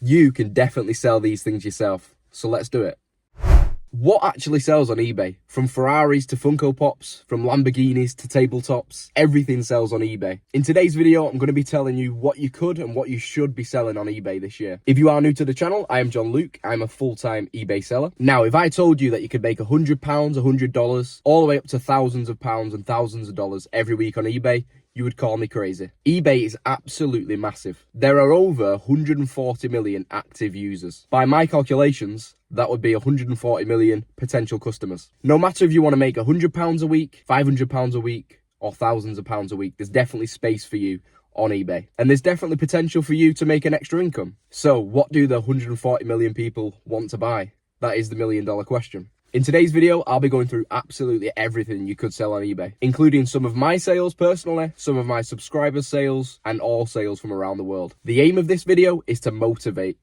You can definitely sell these things yourself. So let's do it. What actually sells on eBay? From Ferraris to Funko Pops, from Lamborghinis to tabletops, everything sells on eBay. In today's video, I'm going to be telling you what you could and what you should be selling on eBay this year. If you are new to the channel, I am John Luke. I'm a full-time eBay seller. Now, if I told you that you could make £100, $100, all the way up to thousands of pounds and thousands of dollars every week on eBay, you would call me crazy. eBay is absolutely massive. There are over 140 million active users. By my calculations, that would be 140 million potential customers. No matter if you want to make £100 a week, £500 a week, or thousands of pounds a week, there's definitely space for you on eBay. And there's definitely potential for you to make an extra income. So what do the 140 million people want to buy? That is the million-dollar question. In today's video, I'll be going through absolutely everything you could sell on eBay, including some of my sales personally, some of my subscribers' sales, and all sales from around the world. The aim of this video is to motivate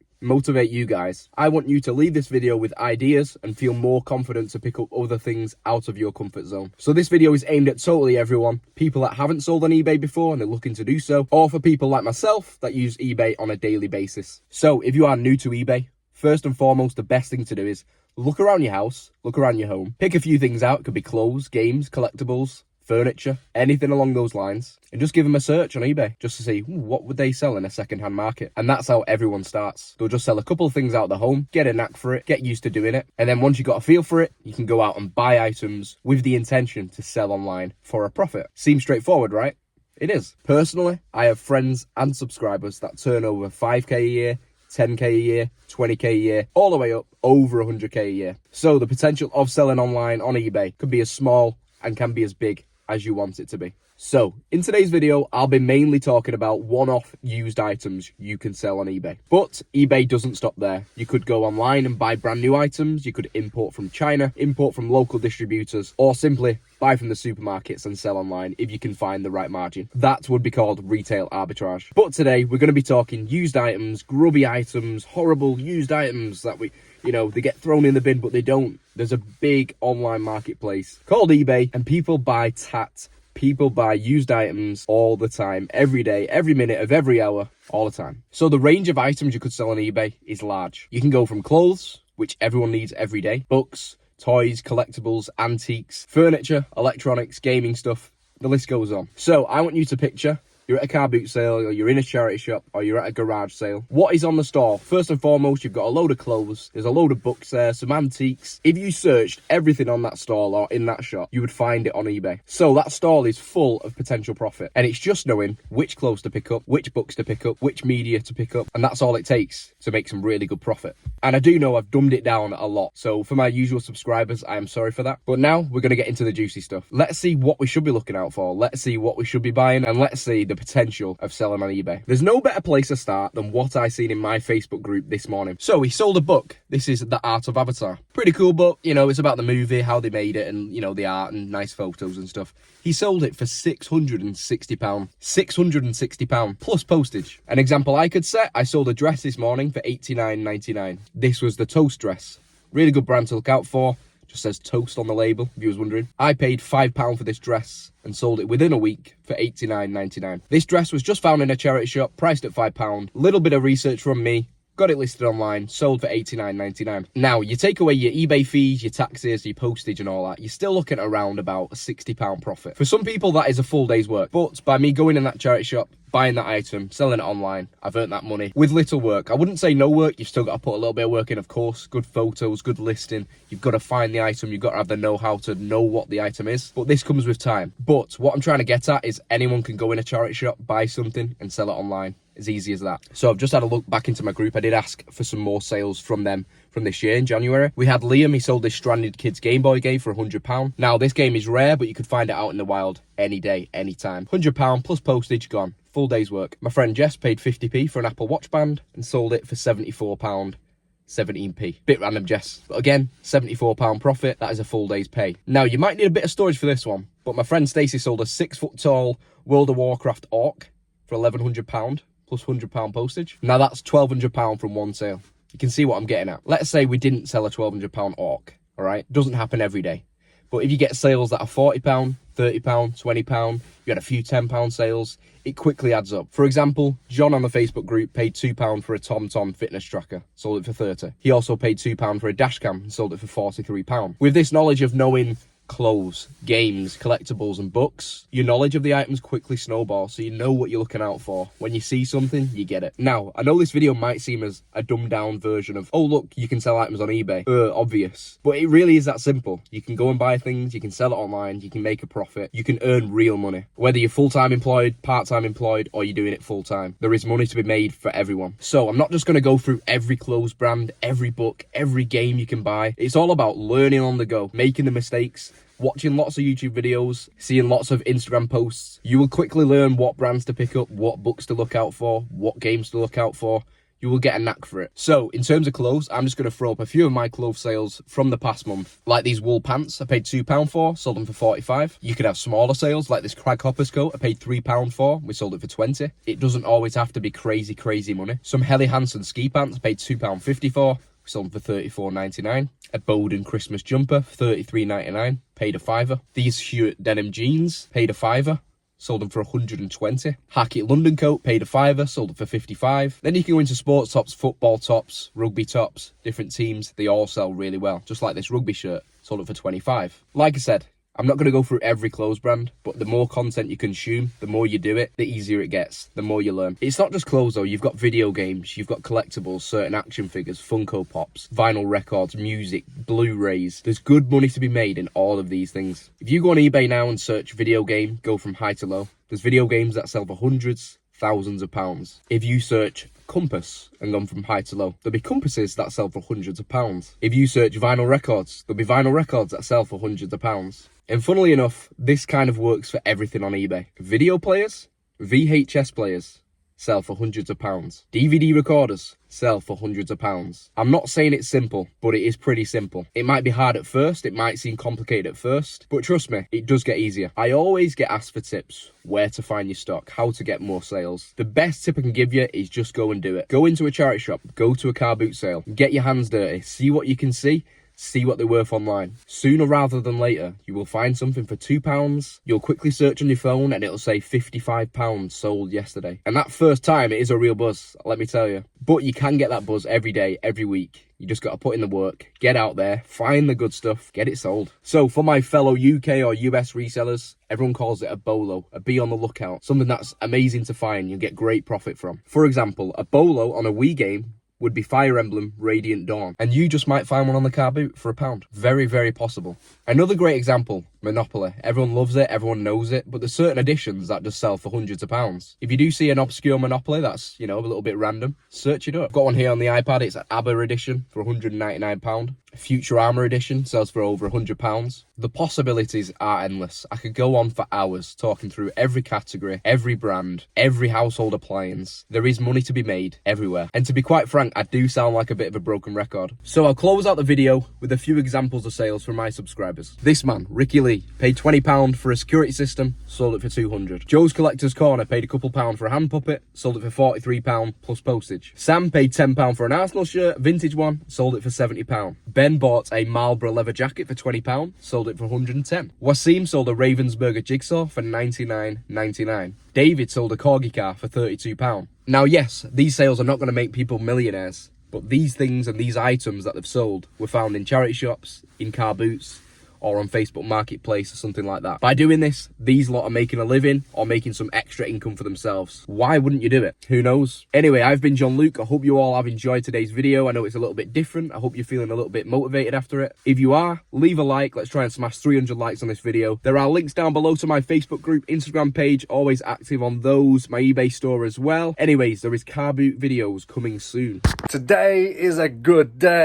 you guys. I want you to leave this video with ideas and feel more confident to pick up other things out of your comfort zone. So this video is aimed at totally everyone, people that haven't sold on eBay before and they're looking to do so, or for people like myself that use eBay on a daily basis. So if you are new to eBay, first and foremost, the best thing to do is look around your house, look around your home, pick a few things out. It could be clothes, games, collectibles, furniture, anything along those lines, and just give them a search on eBay just to see what would they sell in a second-hand market. And that's how everyone starts. They'll just sell a couple of things out of the home, get a knack for it, get used to doing it, and then once you've got a feel for it, you can go out and buy items with the intention to sell online for a profit. Seems straightforward, right? It is. Personally, I have friends and subscribers that turn over 5k a year, 10k a year, 20k a year, all the way up over 100k a year. So the potential of selling online on eBay could be as small and can be as big as you want it to be. So in today's video, I'll be mainly talking about one-off used items you can sell on eBay. But eBay doesn't stop there. You could go online and buy brand new items. You could import from China, import from local distributors, or simply buy from the supermarkets and sell online if you can find the right margin. That would be called retail arbitrage. But today we're going to be talking used items, grubby items, horrible used items that they get thrown in the bin, but they don't. There's a big online marketplace called eBay, and people buy tat. People buy used items all the time, every day, every minute of every hour, all the time. So the range of items you could sell on eBay is large. You can go from clothes, which everyone needs every day, books, toys, collectibles, antiques, furniture, electronics, gaming stuff. The list goes on. So I want you to picture you're at a car boot sale, or you're in a charity shop, or you're at a garage sale. What is on the store? First and foremost, you've got a load of clothes. There's a load of books there, some antiques. If you searched everything on that stall or in that shop, you would find it on eBay. So that stall is full of potential profit. And it's just knowing which clothes to pick up, which books to pick up, which media to pick up. And that's all it takes to make some really good profit. And I do know I've dumbed it down a lot. So for my usual subscribers, I am sorry for that. But now we're going to get into the juicy stuff. Let's see what we should be looking out for. Let's see what we should be buying. And let's see the potential of selling on eBay. There's no better place to start than what I seen in my Facebook group this morning. So he sold a book. This is The Art of Avatar. Pretty cool book. It's about the movie, how they made it, and the art and nice photos and stuff. He sold it for £660. £660 plus postage. An example I could set, I sold a dress this morning for £89.99. This was the Toast dress. Really good brand to look out for. Just says Toast on the label, if you was wondering. I paid £5 for this dress and sold it within a week for £89.99. This dress was just found in a charity shop, priced at £5. Little bit of research from me. Got it listed online, sold for £89.99. Now, you take away your eBay fees, your taxes, your postage and all that, you're still looking at around about a £60 profit. For some people, that is a full day's work. But by me going in that charity shop, buying that item, selling it online, I've earned that money with little work. I wouldn't say no work. You've still got to put a little bit of work in, of course. Good photos, good listing. You've got to find the item. You've got to have the know-how to know what the item is. But this comes with time. But what I'm trying to get at is anyone can go in a charity shop, buy something and sell it online. As easy as that. So I've just had a look back into my group. I did ask for some more sales from them from this year in January. We had Liam. He sold this Stranded Kids Game Boy game for £100. Now, this game is rare, but you could find it out in the wild any day, any time. £100 plus postage gone. Full day's work. My friend Jess paid 50p for an Apple Watch band and sold it for £74. 17p. Bit random, Jess. But again, £74 profit. That is a full day's pay. Now, you might need a bit of storage for this one, but my friend Stacey sold a 6-foot-tall World of Warcraft orc for £1,100. Plus £100 postage. Now that's £1,200 from one sale. You can see what I'm getting at. Let's say we didn't sell a £1,200 orc, all right? Doesn't happen every day. But if you get sales that are £40, £30, £20, you had a few £10 sales, it quickly adds up. For example, John on the Facebook group paid £2 for a TomTom fitness tracker, sold it for £30. He also paid £2 for a dash cam and sold it for £43. With this knowledge of knowing clothes, games, collectibles and books, your knowledge of the items quickly snowballs, so you know what you're looking out for. When you see something, you get it. Now, I know this video might seem as a dumbed down version of, oh look, you can sell items on eBay. Obvious. But it really is that simple. You can go and buy things, you can sell it online, you can make a profit, you can earn real money. Whether you're full-time employed, part-time employed, or you're doing it full-time, there is money to be made for everyone. So I'm not just going to go through every clothes brand, every book, every game you can buy. It's all about learning on the go, making the mistakes, watching lots of YouTube videos, seeing lots of Instagram posts. You will quickly learn what brands to pick up, what books to look out for, what games to look out for. You will get a knack for it. So in terms of clothes, I'm just going to throw up a few of my clothes sales from the past month. Like these wool pants, I paid £2 for, sold them for £45. You could have smaller sales like this Crag Hoppers coat, I paid £3 for, we sold it for £20. It doesn't always have to be crazy money. Some Helly Hansen ski pants, I paid £2.50 for, we sold them for £34.99. A Bowden Christmas jumper, £33.99, paid a £5. These Hewitt denim jeans, paid a £5. Sold them for £120. Hackett London coat, paid a £5, sold it for £55. Then you can go into sports tops, football tops, rugby tops, different teams. They all sell really well. Just like this rugby shirt, sold it for £25. Like I said, I'm not going to go through every clothes brand, but the more content you consume, the more you do it, the easier it gets, the more you learn. It's not just clothes though, you've got video games, you've got collectibles, certain action figures, Funko Pops, vinyl records, music, Blu-rays. There's good money to be made in all of these things. If you go on eBay now and search video game, go from high to low, there's video games that sell for hundreds, thousands of pounds. If you search compass and gone from high to low, there'll be compasses that sell for hundreds of pounds. If you search vinyl records, there'll be vinyl records that sell for hundreds of pounds. And funnily enough, this kind of works for everything on eBay. Video players, VHS players, sell for hundreds of pounds. DVD recorders sell for hundreds of pounds. I'm not saying it's simple, but it is pretty simple. It might be hard at first, it might seem complicated at first, but trust me, it does get easier. I always get asked for tips, where to find your stock, how to get more sales. The best tip I can give you is just go and do it. Go into a charity shop, go to a car boot sale, get your hands dirty, see what you can see, see what they're worth online. Sooner rather than later, you will find something for £2. You'll quickly search on your phone and it'll say £55 sold yesterday. And that first time, it is a real buzz, let me tell you. But you can get that buzz every day, every week. You just got to put in the work, get out there, find the good stuff, get it sold. So for my fellow UK or US resellers, everyone calls it a bolo, a be on the lookout, something that's amazing to find, you'll get great profit from. For example, a bolo on a Wii game would be Fire Emblem Radiant Dawn, and you just might find one on the car boot for £1. Very possible. Another great example, Monopoly. Everyone loves it, everyone knows it, but there's certain editions that just sell for hundreds of pounds. If you do see an obscure Monopoly that's, you know, a little bit random, search it up. I've got one here on the iPad, it's an ABBA edition for £199. Futurama edition sells for over £100. The possibilities are endless. I could go on for hours talking through every category, every brand, every household appliance. There is money to be made everywhere. And to be quite frank, I do sound like a bit of a broken record. So I'll close out the video with a few examples of sales from my subscribers. This man, Ricky Lee, paid £20 for a security system, sold it for £200. Joe's Collector's Corner paid a couple pound for a hand puppet, sold it for £43 plus postage. Sam paid £10 for an Arsenal shirt, vintage one, sold it for £70. Ben bought a Marlboro leather jacket for £20, sold it for £110. Wasim sold a Ravensburger jigsaw for $99.99. David sold a corgi car for £32. Now yes, these sales are not going to make people millionaires, but these things and these items that they've sold were found in charity shops, in car boots, or on Facebook Marketplace or something like that. By doing this, these lot are making a living or making some extra income for themselves. Why wouldn't you do it? Who knows? Anyway, I've been John Luke. I hope you all have enjoyed today's video. I know it's a little bit different. I hope you're feeling a little bit motivated after it. If you are, leave a like. Let's try and smash 300 likes on this video. There are links down below to my Facebook group, Instagram page, always active on those, my eBay store as well. Anyways, there is car boot videos coming soon. Today is a good day.